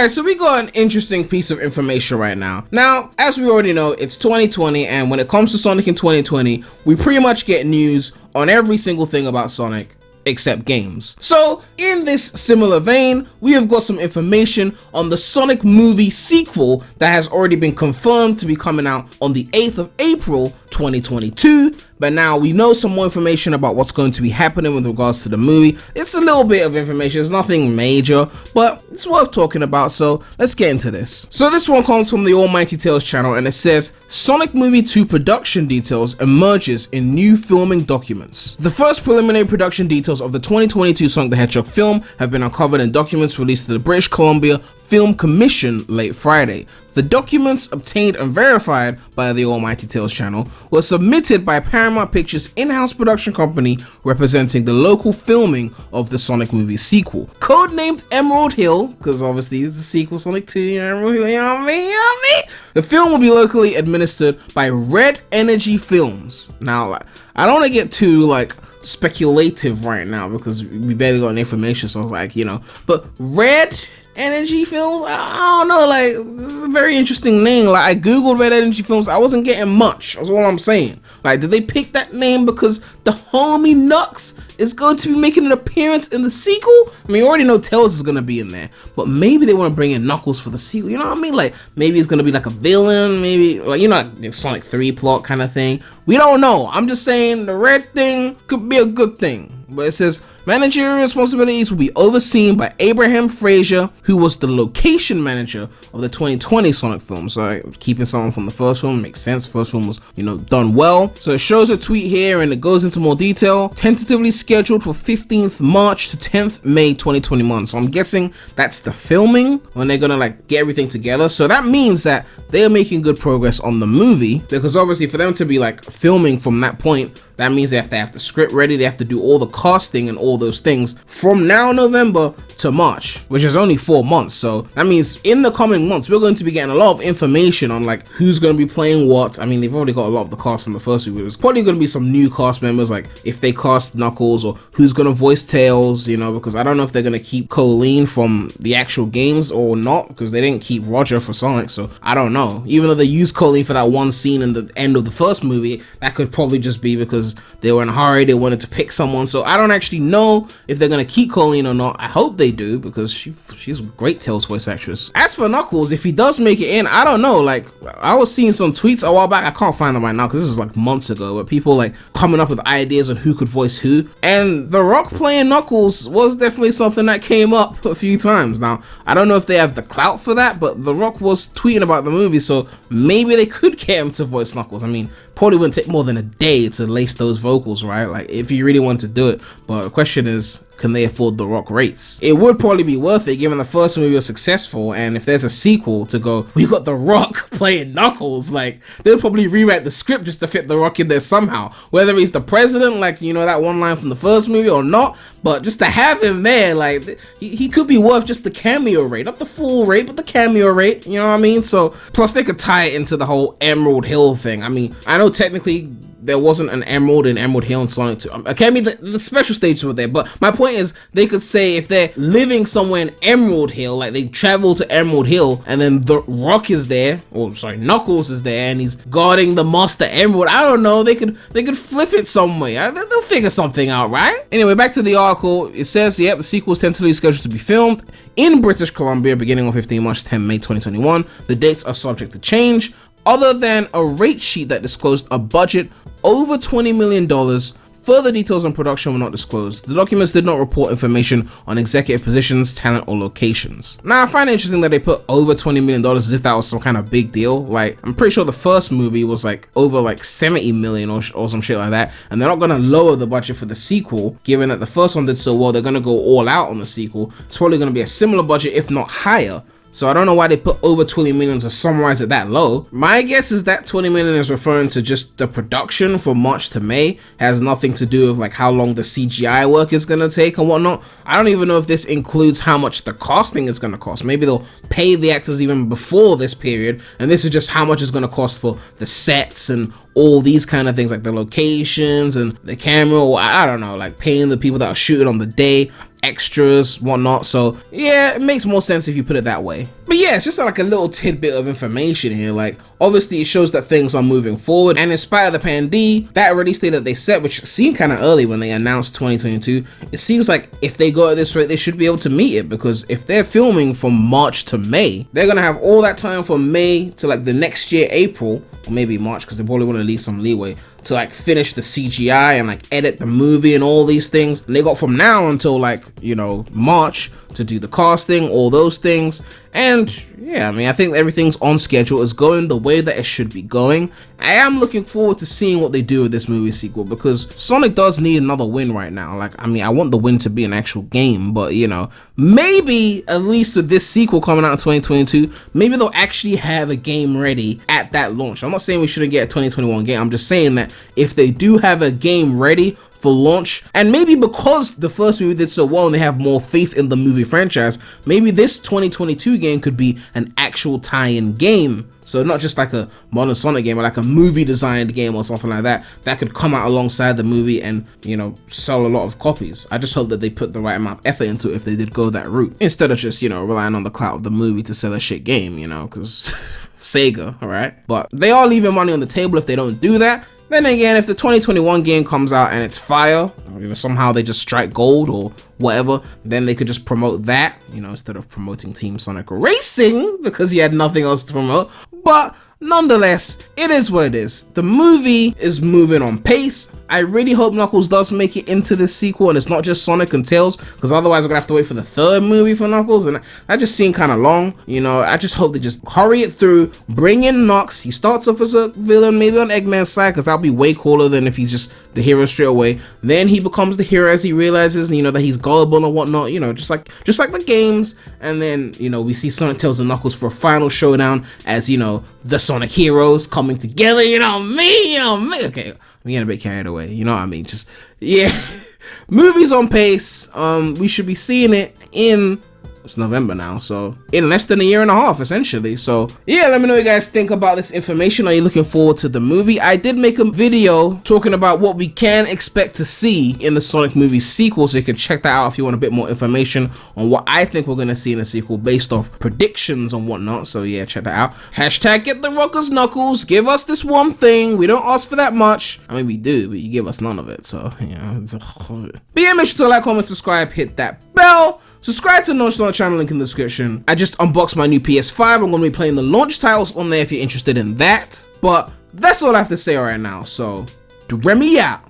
Alright, so we got an interesting piece of information right now. Now, as we already know, it's 2020, and when it comes to Sonic in 2020, we pretty much get news on every single thing about Sonic except games. So, in this similar vein, we have got some information on the Sonic movie sequel that has already been confirmed to be coming out on the 8th of April 2022, but now we know some more information about what's going to be happening with regards to the movie. It's a little bit of information, it's nothing major, but it's worth talking about, so let's get into this. So this one comes from the Almighty Tales channel, and it says, Sonic Movie 2 production details emerges in new filming documents. The first preliminary production details of the 2022 Sonic the Hedgehog film have been uncovered in documents released to the British Columbia Film Commission late Friday. The documents, obtained and verified by the Almighty Tales channel, were submitted by Paramount Pictures' in-house production company representing the local filming of the Sonic movie sequel. Codenamed Emerald Hill, because obviously it's the sequel Sonic 2, Emerald Hill, you know what I mean? The film will be locally administered by Red Energy Films. Now, I don't want to get too, speculative right now because we barely got any information, so I was like, but Red Energy Films, I don't know, this is a very interesting name. I googled Red Energy Films, I wasn't getting much, that's all I'm saying. Did they pick that name because the homie Nux is going to be making an appearance in the sequel? I mean, you already know Tails is going to be in there, but maybe they want to bring in Knuckles for the sequel, you know what I mean? Maybe it's going to be a villain, maybe, Sonic 3 plot kind of thing. We don't know, I'm just saying the red thing could be a good thing. But it says, managerial responsibilities will be overseen by Abraham Fraser, who was the location manager of the 2020 Sonic film. So keeping someone from the first film makes sense. First film was, done well. So it shows a tweet here and it goes into more detail. Tentatively scheduled for 15th March to 10th May 2021. So I'm guessing that's the filming when they're gonna get everything together. So that means that they're making good progress on the movie, because obviously for them to be filming from that point, that means they have to have the script ready, they have to do all the casting and all those things from now November to March, which is only 4 months. So that means in the coming months, we're going to be getting a lot of information on who's going to be playing what. I mean, they've already got a lot of the cast in the first movie. There's probably going to be some new cast members, if they cast Knuckles, or who's going to voice Tails, because I don't know if they're going to keep Colleen from the actual games or not, because they didn't keep Roger for Sonic, so I don't know. Even though they used Colleen for that one scene in the end of the first movie, that could probably just be because they were in a hurry, they wanted to pick someone. So I don't actually know if they're gonna keep Colleen or not. I hope they do, because she's a great Tails voice actress. As for Knuckles, if he does make it in, I don't know. I was seeing some tweets a while back, I can't find them right now because this is months ago, but people coming up with ideas on who could voice who, and The Rock playing Knuckles was definitely something that came up a few times. Now I don't know if they have the clout for that, but The Rock was tweeting about the movie, so maybe they could get him to voice Knuckles. I mean, probably wouldn't take more than a day to lace those vocals, right? If you really want to do it. But the question is, can they afford The Rock rates? It would probably be worth it given the first movie was successful, and if there's a sequel to go, we got The Rock playing Knuckles, they'll probably rewrite the script just to fit The Rock in there somehow, whether he's the president, that one line from the first movie, or not. But just to have him there, he could be worth just the cameo rate, not the full rate, but the cameo rate, you know what I mean? So plus they could tie it into the whole Emerald Hill thing. I mean, I know technically there wasn't an Emerald in Emerald Hill in Sonic 2. Okay, I mean, the special stages were there, but my point is, they could say if they're living somewhere in Emerald Hill, they travel to Emerald Hill, and then The Rock is there, Knuckles is there, and he's guarding the Master Emerald. I don't know, they could flip it some way. They'll figure something out, right? Anyway, back to the article. It says, the sequel is tentatively scheduled to be filmed in British Columbia beginning on 15 March to 10 May 2021. The dates are subject to change. Other than a rate sheet that disclosed a budget over $20 million, further details on production were not disclosed. The documents did not report information on executive positions, talent, or locations. Now, I find it interesting that they put over $20 million as if that was some kind of big deal. I'm pretty sure the first movie was over 70 million or some shit like that, and they're not gonna lower the budget for the sequel, given that the first one did so well. They're gonna go all out on the sequel. It's probably gonna be a similar budget, if not higher. So I don't know why they put over 20 million to summarize it that low. My guess is that 20 million is referring to just the production from March to May. Has nothing to do with how long the CGI work is gonna take and whatnot. I don't even know if this includes how much the casting is gonna cost. Maybe they'll pay the actors even before this period, and this is just how much it's gonna cost for the sets and all these kind of things, the locations and the camera, or I don't know, paying the people that are shooting on the day. extras, whatnot. So yeah, it makes more sense if you put it that way. But yeah, it's just like a little tidbit of information here. Like, obviously it shows that things are moving forward, and in spite of the pandemic, that release date that they set, which seemed kind of early when they announced 2022, it seems like if they go at this rate, they should be able to meet it, because if they're filming from March to May, they're gonna have all that time from May to like the next year, April, or maybe March, because they probably want to leave some leeway to like finish the CGI and like edit the movie and all these things. And they got from now until like, you know, March to do the casting, all those things. And yeah, I mean, I think everything's on schedule, is going the way that it should be going. I am looking forward to seeing what they do with this movie sequel, because Sonic does need another win right now. Like, I mean, I want the win to be an actual game, but you know, maybe at least with this sequel coming out in 2022, maybe they'll actually have a game ready at that launch. I'm not saying we shouldn't get a 2021 game. I'm just saying that if they do have a game ready for launch, and maybe because the first movie did so well and they have more faith in the movie franchise, maybe this 2022 game could be an actual tie-in game. So not just like a modern Sonic game, or like a movie designed game or something like that, that could come out alongside the movie and, you know, sell a lot of copies. I just hope that they put the right amount of effort into it if they did go that route, instead of just, you know, relying on the clout of the movie to sell a shit game, you know, because Sega, alright? But they are leaving money on the table if they don't do that. Then again, if the 2021 game comes out and it's fire, or, you know, somehow they just strike gold or whatever, then they could just promote that, you know, instead of promoting Team Sonic Racing, because he had nothing else to promote. But nonetheless, it is what it is. The movie is moving on pace. I really hope Knuckles does make it into this sequel and it's not just Sonic and Tails, because otherwise we're gonna have to wait for the third movie for Knuckles, and that just seemed kind of long. You know, I just hope they just hurry it through, bring in Knox. He starts off as a villain, maybe on Eggman's side, because that'll be way cooler than if he's just the hero straight away. Then he becomes the hero as he realizes, you know, that he's gullible and whatnot, you know, just like the games. And then, you know, we see Sonic, Tails, and Knuckles for a final showdown as, you know, the Sonic heroes coming together, you know me. Okay, I'm getting a bit carried away, you know what I mean? Just, yeah. Movie's on pace. We should be seeing it in, it's November now, so in less than a year and a half, essentially. So yeah, let me know what you guys think about this information. Are you looking forward to the movie? I did make a video talking about what we can expect to see in the Sonic movie sequel, so you can check that out if you want a bit more information on what I think we're gonna see in the sequel based off predictions and whatnot. So yeah, check that out. Hashtag get the Rockers Knuckles. Give us this one thing. We don't ask for that much. I mean, we do, but you give us none of it, so you know. But yeah, make sure to like, comment, subscribe, hit that bell. Subscribe to the Launch channel, link in the description. I just unboxed my new PS5. I'm going to be playing the launch titles on there if you're interested in that. But that's all I have to say right now. So, Daremy out.